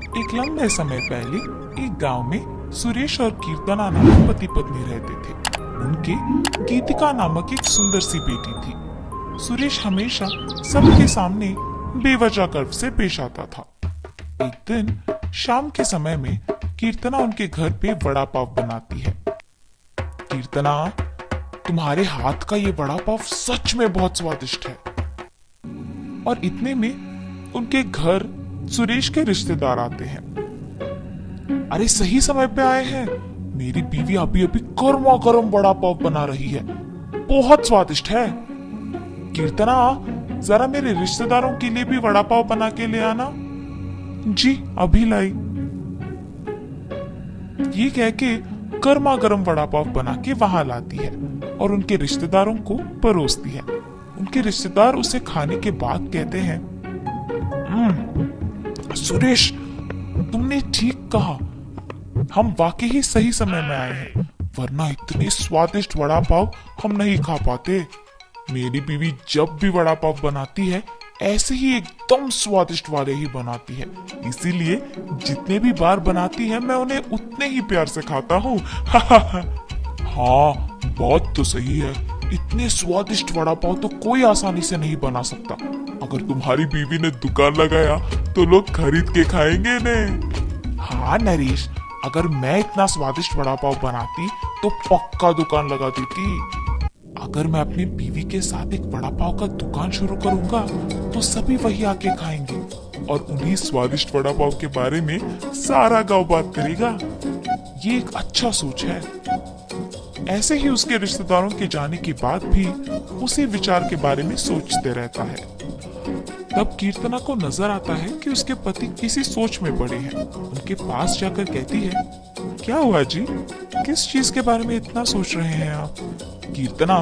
एक लंबे समय पहले एक गांव में सुरेश और कीर्तना नामक पति पत्नी रहते थे। उनके गीतिका नामक एक सुंदर सी बेटी थी। सुरेश हमेशा सबके सामने बेवजह गर्व से पेश आता था। एक दिन शाम के समय में कीर्तना उनके घर पे वड़ा पाव बनाती है। कीर्तना, तुम्हारे हाथ का ये वड़ा पाव सच में बहुत स्वादिष्ट है। और इतने में उनके घर सुरेश के रिश्तेदार आते हैं। अरे सही समय पे आए हैं, मेरी बीवी अभी अभी गर्मा गर्म वड़ा पाव बना रही है, बहुत स्वादिष्ट है। कीर्तना, जरा मेरे रिश्तेदारों के लिए भी वड़ा पाव बना के ले आना। जी अभी लाई। ये कह के गर्मा गर्म वड़ा पाव बना के वहां लाती है और उनके रिश्तेदारों को परोसती है। उनके रिश्तेदार उसे खाने के बाद कहते हैं, सुरेश, तुमने ठीक कहा, हम वाकई ही सही समय में आए हैं, वरना इतने स्वादिष्ट वड़ा पाव हम नहीं खा पाते। मेरी बीवी जब भी वड़ा पाव बनाती है ऐसे ही एकदम स्वादिष्ट वाले ही बनाती है, इसीलिए जितने भी बार बनाती है मैं उन्हें उतने ही प्यार से खाता हूँ। हाँ, बात तो सही है, इतने स्वादिष्ट वड़ा पाव तो कोई आसानी से नहीं बना सकता। अगर तुम्हारी बीवी ने दुकान लगाया तो लोग खरीद के खाएंगे ने। हाँ नरेश, अगर मैं इतना स्वादिष्ट वड़ा पाव बनाती तो पक्का दुकान लगा देती। अगर मैं अपनी बीवी के साथ एक वड़ा पाव का दुकान शुरू करूंगा तो सभी वही आके खाएंगे और उन्हीं स्वादिष्ट वड़ा पाव के बारे में सारा गांव बात करेगा। ये एक अच्छा सोच है। ऐसे ही उसके रिश्तेदारों के जाने के बाद भी उसी विचार के बारे में सोचते रहता है। तब कीर्तना को नजर आता है कि उसके पति किसी सोच में पड़े हैं। उनके पास जाकर कहती है, क्या हुआ जी, किस चीज के बारे में इतना सोच रहे हैं आप? कीर्तना,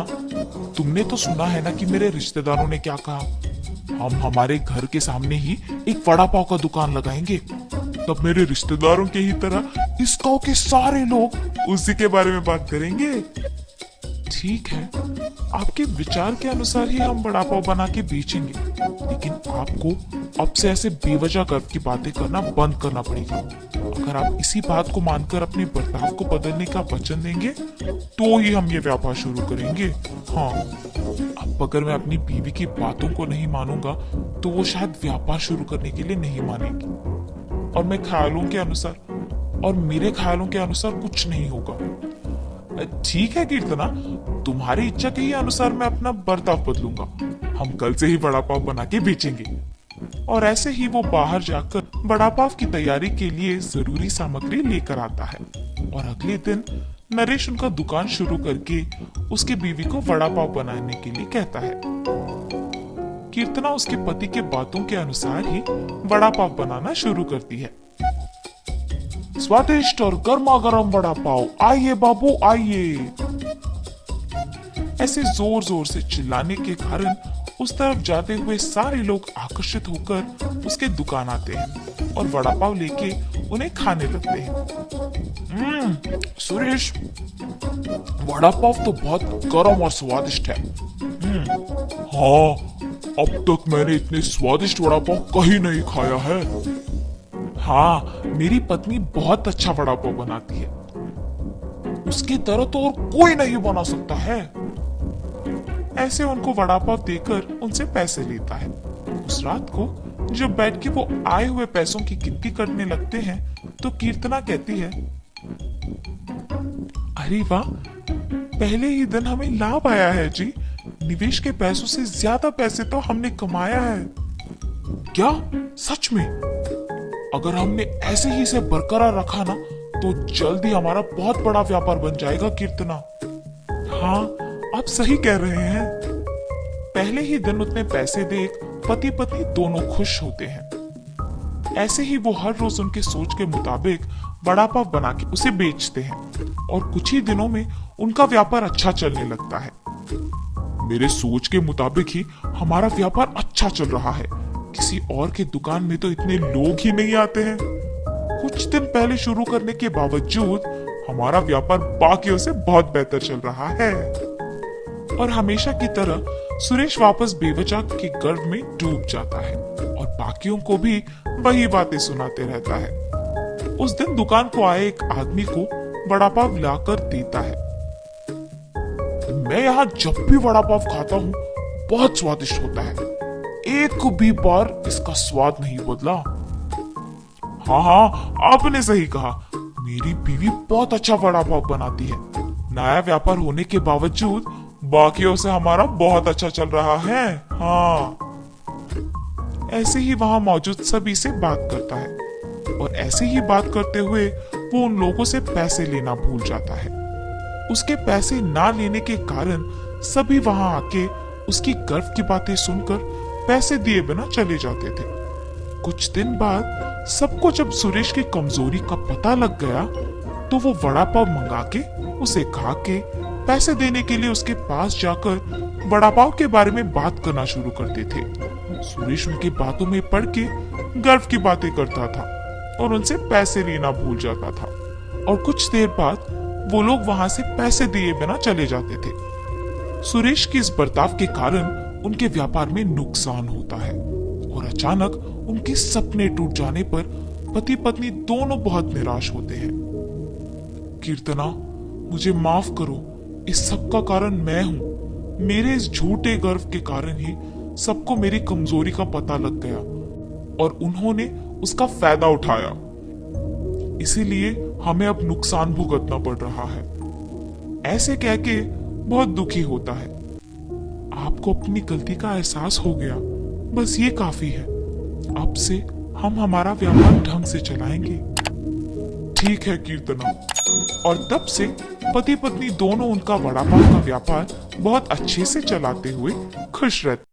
तुमने तो सुना है ना कि मेरे रिश्तेदारों ने क्या कहा, हम हमारे घर के सामने ही एक वड़ा पाव का दुकान लगाएंगे। तब मेरे रिश्तेदारों के ही तरह इस गांव के सारे लोग उसी के बारे में बात करेंगे। ठीक है, आपके विचार के अनुसार ही हम वड़ा पाव बना के बेचेंगे, लेकिन आपको अब से ऐसे बेवजह गर्व की बातें करना बंद करना पड़ेगा। अगर आप इसी बात को मानकर अपने बर्ताव को बदलने का वचन देंगे तो ही हम ये व्यापार शुरू करेंगे। हाँ, अब अगर मैं अपनी बीवी की बातों को नहीं मानूंगा तो वो शायद व्यापार शुरू करने के लिए नहीं मानेगी और मैं ख्यालों के अनुसार और मेरे ख्यालों के अनुसार कुछ नहीं होगा। ठीक है कीर्तना, तुम्हारी इच्छा के ही अनुसार मैं अपना बर्ताव बदलूंगा। हम कल से ही वड़ा पाव बना के बेचेंगे। और ऐसे ही वो बाहर जाकर वड़ा पाव की तैयारी के लिए जरूरी सामग्री लेकर आता है और अगले दिन नरेश उनका दुकान शुरू करके उसके बीवी को वड़ा पाव बनाने के लिए कहता है। कीर्तना उसके पति के बातों के अनुसार ही वड़ा पाव बनाना शुरू करती है। स्वादिष्ट और गर्मा गर्म वड़ा पाव, आइए बाबू आइए। ऐसे जोर जोर से चिल्लाने के कारण उस तरफ जाते हुए सारे लोग आकर्षित होकर उसके दुकान आते हैं और वड़ा पाव लेके उन्हें खाने लगते हैं। सुरेश, वड़ा पाव तो बहुत गर्म और स्वादिष्ट है। हाँ, अब तक मैंने इतने स्वादिष्ट वड़ा पाव कहीं नहीं खाया है। हाँ, मेरी पत्नी बहुत अच्छा वड़ा पाव बनाती है, उसकी तरह तो और कोई नहीं बना सकता है। ऐसे उनको वड़ा पाव देकर उनसे पैसे लेता है। उस रात को जब बैठ के वो आए हुए पैसों की गिनती करने लगते हैं तो कीर्तना कहती है, अरे वाह, पहले ही दिन हमें लाभ आया है जी। निवेश के पैसों से ज्यादा पैसे तो हमने कमाया है। क्या सच में? अगर हमने ऐसे ही इसे बरकरार रखा ना तो जल्दी हमारा बहुत बड़ा व्यापार बन जाएगा कीर्तना। हाँ, आप सही कह रहे हैं। पहले ही दिन उतने पैसे देख पति पत्नी दोनों खुश होते हैं। ऐसे ही वो हर रोज उनके सोच के मुताबिक वड़ा पाव बना के उसे बेचते हैं और कुछ ही दिनों में उनका व्यापार अच्छा चलने लगता है। मेरे सोच के मुताबिक ही हमारा व्यापार अच्छा चल रहा है। किसी और के दुकान में तो इतने लोग ही नहीं आते हैं। कुछ दिन पहले शुरू करने के बावजूद हमारा व्यापार बाकियों से बहुत बेहतर चल रहा है। और हमेशा की तरह सुरेश वापस बेवजह के गर्व में डूब जाता है और बाकियों को भी वही बातें सुनाते रहता है। उस दिन दुकान को आए एक आदमी को वड़ा पाव लाकर देता है। मैं यहाँ जब भी वड़ा पाव खाता हूँ बहुत स्वादिष्ट होता है, एक भी बार इसका स्वाद नहीं बदला। हाँ हाँ, आपने सही कहा, मेरी बीवी बहुत अच्छा वड़ा पाव बनाती है। नया व्यापार होने के बावजूद बाकियों से हमारा बहुत अच्छा चल रहा है। हाँ, ऐसे ही वहां मौजूद सभी से बात करता है और ऐसे ही बात करते हुए वो उन लोगों से पैसे लेना भूल जाता है। उसके पैसे ना लेने के कारण सभी वहां आके उसकी गर्व की बातें सुनकर पैसे दिए बिना चले जाते थे। कुछ दिन बाद सबको जब सुरेश की कमजोरी का पता लग गया तो वो वड़ा पाव मंगा के उसे खा के पैसे देने के लिए उसके पास जाकर वड़ा पाव के बारे में बात करना शुरू करते थे। सुरेश उनकी बातों में पड़ के गर्व की बातें करता था और उनसे पैसे लेना भूल जाता था और कुछ देर बाद वो लोग वहां से पैसे दिए बिना चले जाते थे। सुरेश के इस बर्ताव के कारण उनके व्यापार में नुकसान होता है और अचानक उनके सपने टूट जाने पर पति पत्नी दोनों बहुत निराश होते हैं। कीर्तना, मुझे माफ करो, इस सब का कारण मैं हूँ। मेरे इस झूठे गर्व के कारण ही सबको मेरी कमजोरी का पता लग गया और उन्होंने उसका फायदा उठाया, इसीलिए हमें अब नुकसान भुगतना पड़ रहा है। ऐसे कह के बहुत दुखी होता है। आपको अपनी गलती का एहसास हो गया, बस ये काफी है। अब से हम हमारा व्यापार ढंग से चलाएंगे। ठीक है कीर्तना। और तब से पति पत्नी दोनों उनका वड़ा पाव का व्यापार बहुत अच्छे से चलाते हुए खुश रहते।